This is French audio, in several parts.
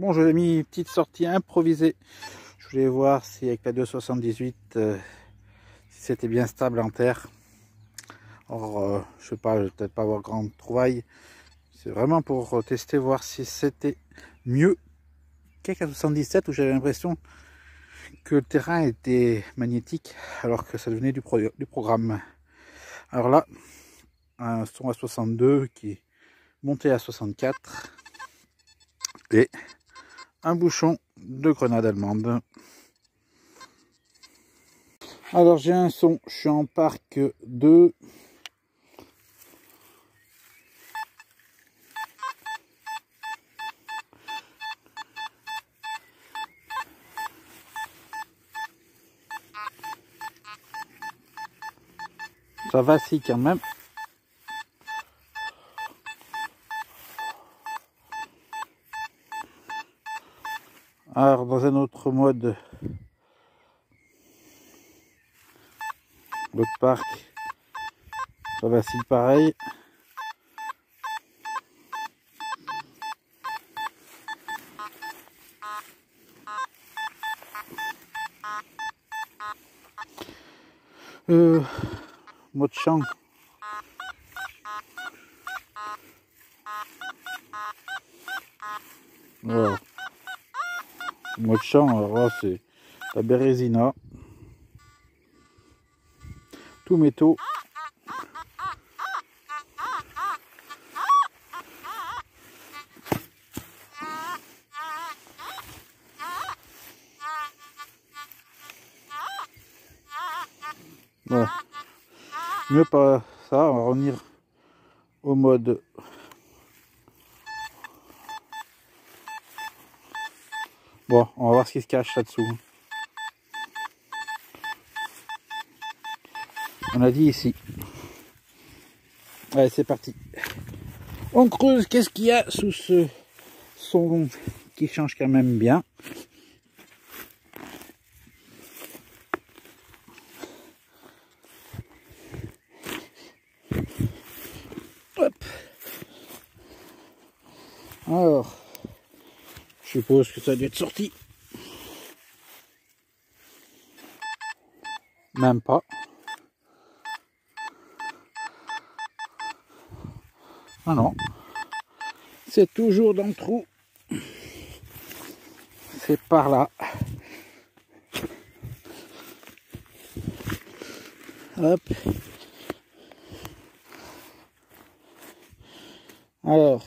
Bon, je l'ai mis une petite sortie improvisée. Je voulais voir si avec la 278, si c'était bien stable en terre. Or, je sais pas, je vais peut-être pas avoir grande trouvaille. C'est vraiment pour tester, voir si c'était mieux qu'avec la 77 où j'avais l'impression que le terrain était magnétique alors que ça devenait du programme. Alors là, un son à 62 qui est monté à 64 et un bouchon de grenade allemande. Alors j'ai un son, je suis en parc 2. Ça vacille quand même. Alors dans un autre mode, l'autre parc, ça vacille pareil. Mode chant. Voilà. Mode chant, alors là c'est la Bérésina. Tout métaux. Voilà. Mieux pas ça, on va revenir au mode bon, on va voir ce qui se cache là-dessous. On a dit ici. Allez, c'est parti. On creuse, qu'est-ce qu'il y a sous ce son qui change quand même bien. Hop. Alors, je suppose que ça a dû être sorti. Même pas. Ah non. C'est toujours dans le trou. C'est par là. Hop. Alors.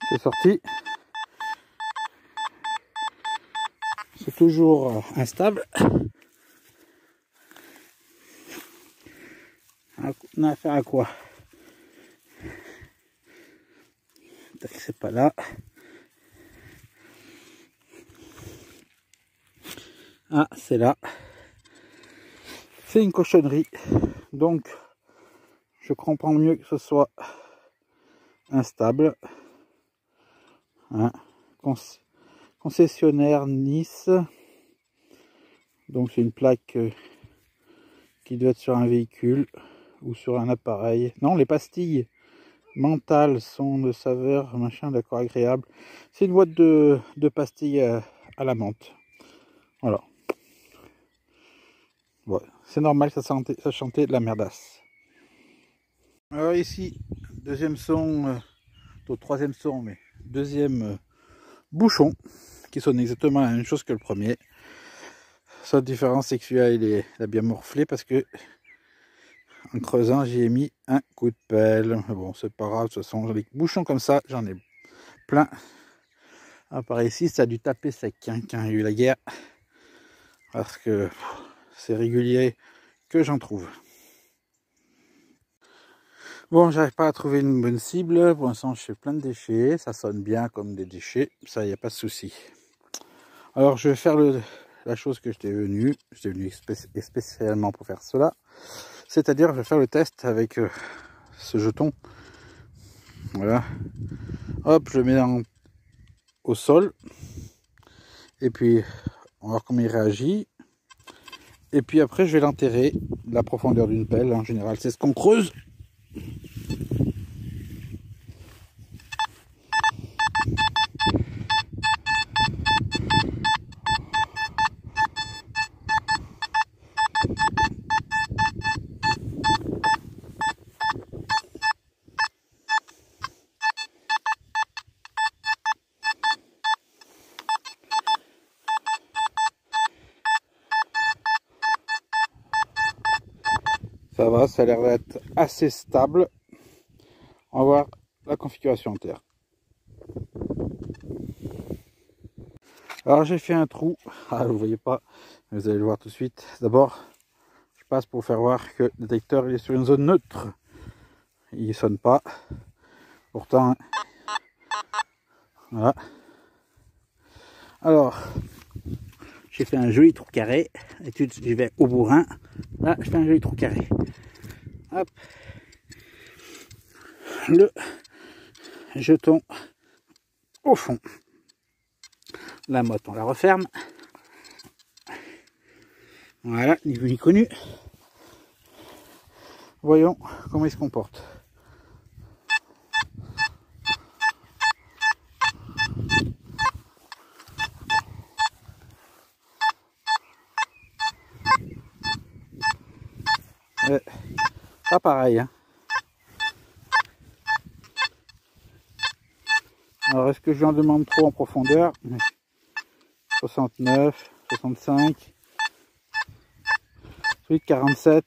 C'est sorti. C'est toujours instable. On a affaire à quoi? C'est pas là. Ah, c'est là. C'est une cochonnerie. Donc, je comprends mieux que ce soit instable. Hein. Concessionnaire Nice. Donc, c'est une plaque qui doit être sur un véhicule ou sur un appareil. Non, les pastilles mentales sont de saveur, machin, d'accord, agréable. C'est une boîte de pastilles à la menthe. Voilà. Ouais, c'est normal, ça chantait de la merdasse. Alors ici, deuxième son, troisième son, mais deuxième bouchon, qui sonne exactement la même chose que le premier. Seule différence, c'est que celui-là, il a bien morflé parce que en creusant, j'y ai mis un coup de pelle. Mais bon, c'est pas grave, de toute façon, les bouchons comme ça, j'en ai plein. Ah, par ici, ça a dû taper sec hein, quand il y a eu la guerre. Parce que c'est régulier que j'en trouve. Bon, j'arrive pas à trouver une bonne cible. Pour l'instant, je fais plein de déchets. Ça sonne bien comme des déchets. Ça, il n'y a pas de souci. Alors, je vais faire la chose que j'étais venu. J'étais venu spécialement pour faire cela. C'est-à-dire, je vais faire le test avec ce jeton. Voilà. Hop, je le mets au sol. Et puis, on va voir comment il réagit. Et puis après, je vais l'enterrer. La profondeur d'une pelle, en général, c'est ce qu'on creuse. Ça va, ça a l'air d'être assez stable. On va voir la configuration en terre. Alors j'ai fait un trou. Ah, vous ne voyez pas, vous allez le voir tout de suite. D'abord, je passe pour faire voir que le détecteur il est sur une zone neutre. Il ne sonne pas. Pourtant, voilà. Alors, j'ai fait un joli trou carré. Et tout, je vais au bourrin. Là, je fais un joli trou carré. Hop. Le jeton au fond. La motte, on la referme. Voilà, ni vu ni connu. Voyons comment il se comporte. Pas pareil, hein. Alors, est-ce que je lui en demande trop en profondeur? 69, 65, celui de 47,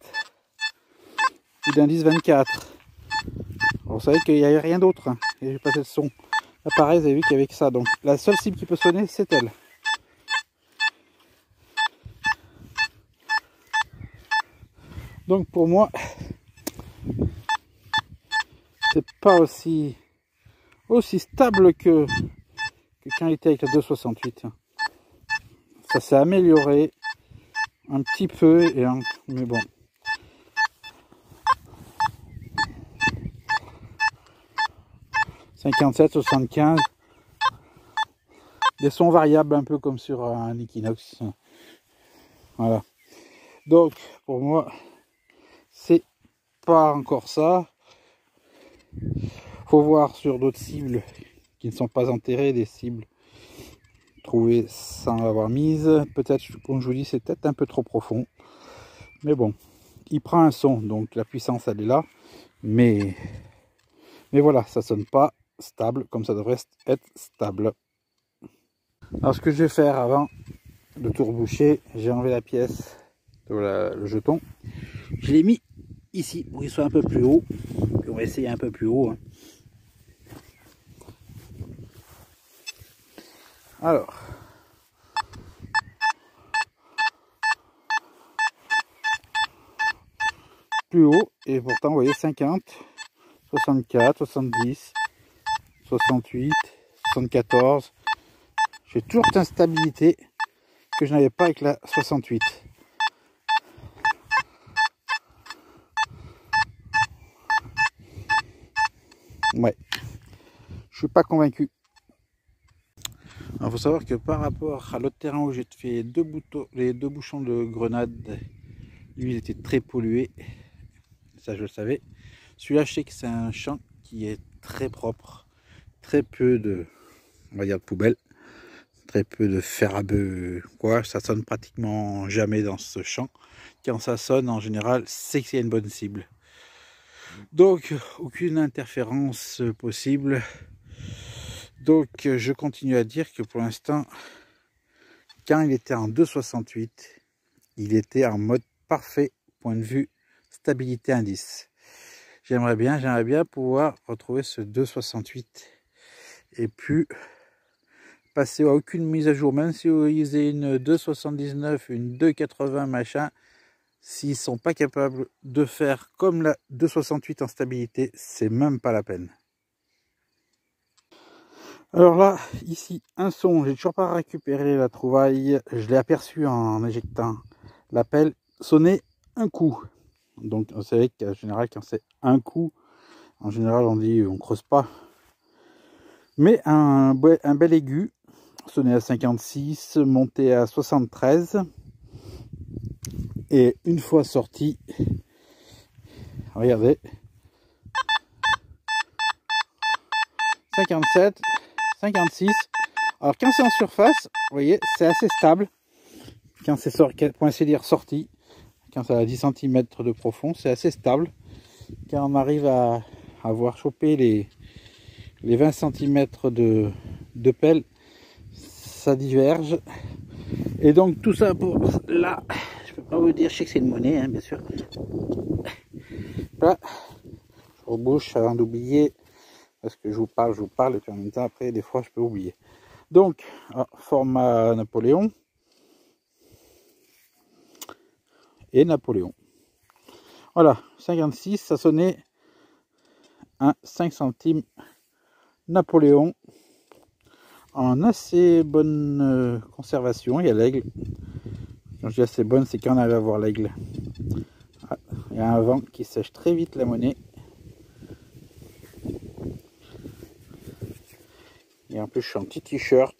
plus d'indice 24. Alors, vous savez qu'il n'y avait rien d'autre, hein. Et j'ai passé le son. Là, pareil, vous avez vu qu'il y avait que ça. Donc, la seule cible qui peut sonner, c'est elle. Donc, pour moi, c'est pas aussi stable que quand il était avec la 268. Ça s'est amélioré un petit peu, mais bon. « 57, 75. Des sons variables un peu comme sur un Equinox. Voilà. Donc, pour moi, c'est pas encore ça. Faut voir sur d'autres cibles qui ne sont pas enterrées, des cibles trouvées sans l'avoir mise. Peut-être, comme je vous dis, c'est peut-être un peu trop profond. Mais bon, il prend un son, donc la puissance elle est là. Mais voilà, ça sonne pas stable comme ça devrait être stable. Alors ce que je vais faire avant de tout reboucher, j'ai enlevé la pièce, le jeton. Je l'ai mis ici pour qu'il soit un peu plus haut. Puis on va essayer un peu plus haut, hein. Alors, plus haut, et pourtant vous voyez 50, 64, 70, 68, 74. J'ai toujours cette instabilité que je n'avais pas avec la 68. Ouais, je suis pas convaincu. Il faut savoir que par rapport à l'autre terrain où j'ai fait les deux bouchons de grenade, lui il était très pollué, ça je le savais. Celui-là je sais que c'est un champ qui est très propre, très peu de, on va dire, de poubelle, très peu de fer à bœuf, quoi. Ça sonne pratiquement jamais dans ce champ. Quand ça sonne en général, c'est qu'il y a une bonne cible. Donc aucune interférence possible. Donc je continue à dire que pour l'instant, quand il était en 2,68, il était en mode parfait point de vue stabilité indice. J'aimerais bien pouvoir retrouver ce 2,68 et puis passer à aucune mise à jour, même si vous utilisez une 2,79, une 2,80 machin, s'ils sont pas capables de faire comme la 2,68 en stabilité, c'est même pas la peine. Alors là, ici, un son, j'ai toujours pas récupéré la trouvaille, je l'ai aperçu en éjectant la pelle, sonner un coup. Donc vous savez qu'en général, quand c'est un coup, en général on dit on creuse pas. Mais un bel aigu, sonné à 56, monté à 73. Et une fois sorti, regardez, 57, 56. Alors quand c'est en surface, vous voyez, c'est assez stable. Quand c'est pour ainsi dire sorti, quand ça a 10 cm de profond, c'est assez stable. Quand on arrive à avoir chopé les 20 cm de pelle, ça diverge. Et donc tout ça pour là, je peux pas vous dire, je sais que c'est une monnaie, hein, bien sûr. Là, je rebouche avant d'oublier, parce que je vous parle, et puis en même temps après, des fois je peux oublier. Donc, format Napoléon et Napoléon. Voilà, 56, ça sonnait un 5 centimes Napoléon en assez bonne conservation. Il y a l'aigle. Quand je dis assez bonne, c'est quand on arrive à voir l'aigle. Il y a un vent qui sèche très vite la monnaie. Et en plus, je suis en petit t-shirt.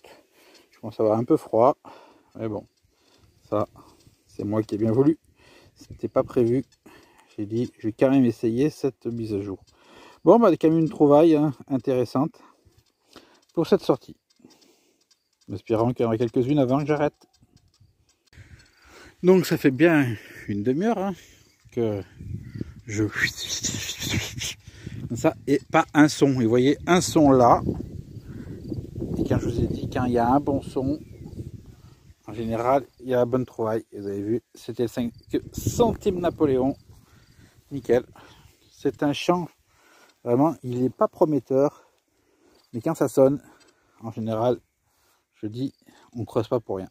Je commence à avoir un peu froid. Mais bon, ça, c'est moi qui ai bien voulu. C'était pas prévu. J'ai dit, je vais quand même essayer cette mise à jour. Bon, bah, quand même une trouvaille intéressante pour cette sortie. En espérant qu'il y en aura quelques-unes avant que j'arrête. Donc, ça fait bien une demi-heure que je... Comme ça, et pas un son. Et vous voyez, un son là. Et quand je vous ai dit, quand il y a un bon son, en général, il y a la bonne trouvaille. Et vous avez vu, c'était le 5 centimes Napoléon. Nickel. C'est un chant, vraiment, il n'est pas prometteur. Mais quand ça sonne, en général, je dis, on creuse pas pour rien.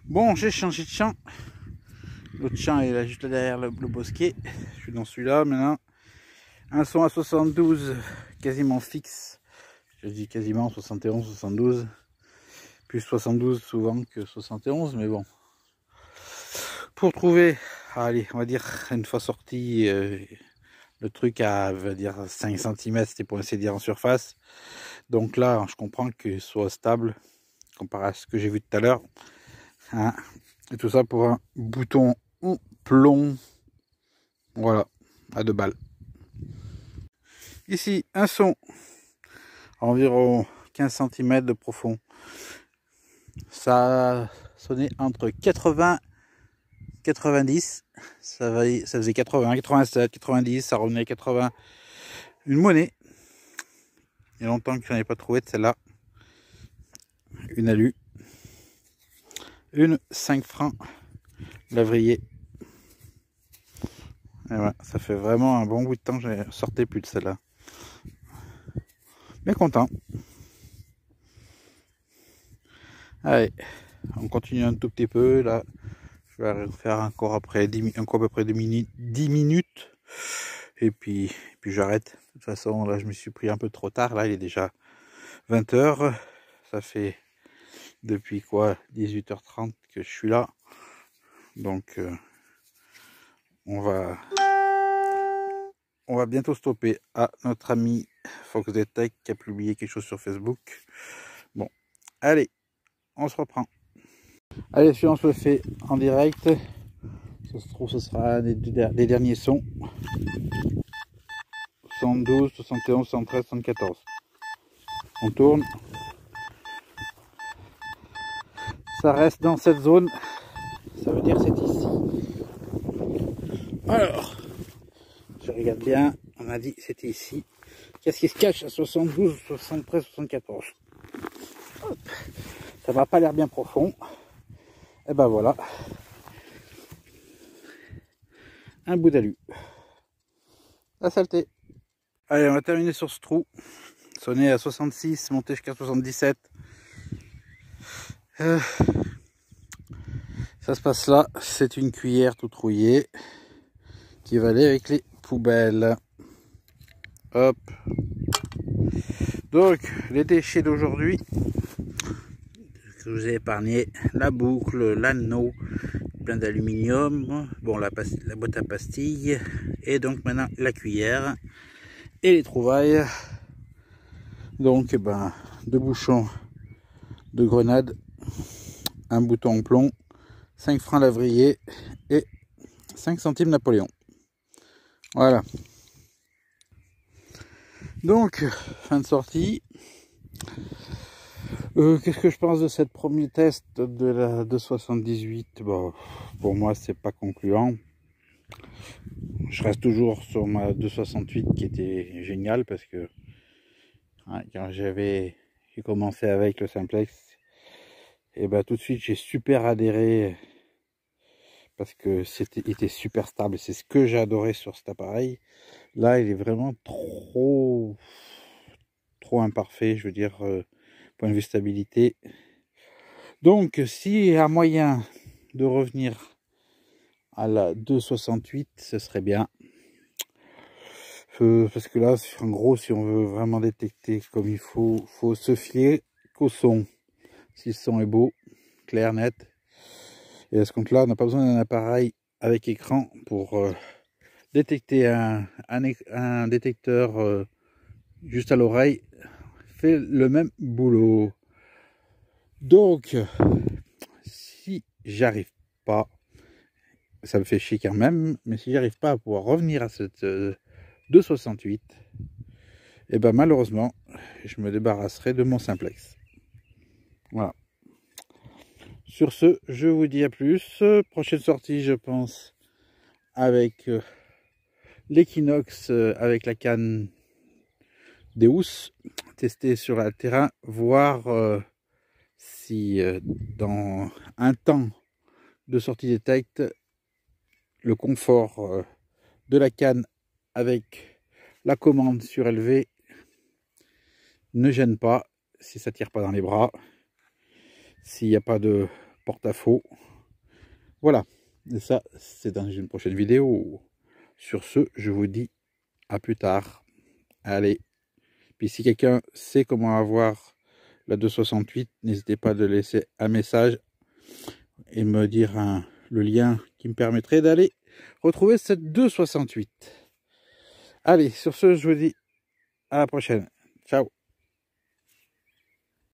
Bon, j'ai changé de champ. L'autre champ est là, juste là derrière le bosquet. Je suis dans celui-là maintenant. Un son à 72, quasiment fixe. Je dis quasiment 71, 72. Plus 72 souvent que 71, mais bon. Pour trouver, allez, on va dire, une fois sorti, le truc à, on va dire, 5 cm, c'était pour essayer de dire en surface. Donc là, je comprends que ce soit stable, comparé à ce que j'ai vu tout à l'heure. Hein. Et tout ça pour un bouton en plomb. Voilà, à 2 balles. Ici, un son à environ 15 cm de profond. Ça sonnait entre 80 et 90. Ça faisait 80, 87, 90, ça revenait à 80. Une monnaie. Il y a longtemps que je n'en ai pas trouvé de celle-là. Une alu. Une 5 francs. Lavrier. Et voilà, ça fait vraiment un bon bout de temps que je ne sortais plus de celle-là. Mais content. Allez, on continue un tout petit peu. Là, je vais faire encore après encore à peu près 10 minutes. Et puis j'arrête. De toute façon, là, je me suis pris un peu trop tard. Là, il est déjà 20 h. Ça fait depuis quoi 18 h 30 que je suis là. Donc, on va bientôt stopper. Ah, notre ami Fox Tech qui a publié quelque chose sur Facebook. Bon, allez, on se reprend. Allez, si on se le fait en direct, ça se trouve, ce sera les derniers sons. 72, 71, 73, 74. On tourne. Ça reste dans cette zone. Ça veut dire que c'est ici. Alors, je regarde bien. On a dit que c'était ici. Qu'est-ce qui se cache à 72, 73, 74? Hop. Ça va pas l'air bien profond. Et ben voilà. Un bout d'alu. La saleté. Allez, on va terminer sur ce trou. Sonné à 66, monté jusqu'à 77. Ça se passe là. C'est une cuillère toute rouillée qui va aller avec les poubelles. Hop. Donc, les déchets d'aujourd'hui, je vous ai épargné la boucle, l'anneau, plein d'aluminium, bon, la boîte à pastilles, et donc maintenant la cuillère et les trouvailles. Donc, 2 bouchons de grenade, un bouton en plomb, 5 francs Lavrier et 5 centimes Napoléon. Voilà. Donc, fin de sortie. Qu'est-ce que je pense de cette premier test de la 278? Bon, pour moi, c'est pas concluant. Je reste toujours sur ma 268 qui était géniale parce que hein, quand j'ai commencé avec le simplex, et ben tout de suite j'ai super adhéré parce que était super stable. C'est ce que j'ai adoré sur cet appareil. Là, il est vraiment trop imparfait, je veux dire, point de vue stabilité. Donc, s'il y a moyen de revenir à la 268, ce serait bien. Parce que là, en gros, si on veut vraiment détecter comme il faut se fier qu'au son. Si le son est beau, clair, net. Et à ce compte-là, on n'a pas besoin d'un appareil avec écran pour détecter un détecteur juste à l'oreille. Fait le même boulot. Donc, si j'arrive pas, ça me fait chier quand même, mais si j'arrive pas à pouvoir revenir à cette 268, et ben malheureusement, je me débarrasserai de mon simplex. Voilà. Sur ce, je vous dis à plus. Prochaine sortie, je pense, avec l'Equinox, avec la canne Deus, tester sur le terrain, voir si dans un temps de sortie détecte, le confort de la canne avec la commande surélevée ne gêne pas, si ça tire pas dans les bras, s'il n'y a pas de porte-à-faux. Voilà, et ça c'est dans une prochaine vidéo. Sur ce, je vous dis à plus tard. Allez, puis si quelqu'un sait comment avoir la 268, n'hésitez pas de laisser un message et me dire le lien qui me permettrait d'aller retrouver cette 268. Allez, sur ce, je vous dis à la prochaine. Ciao.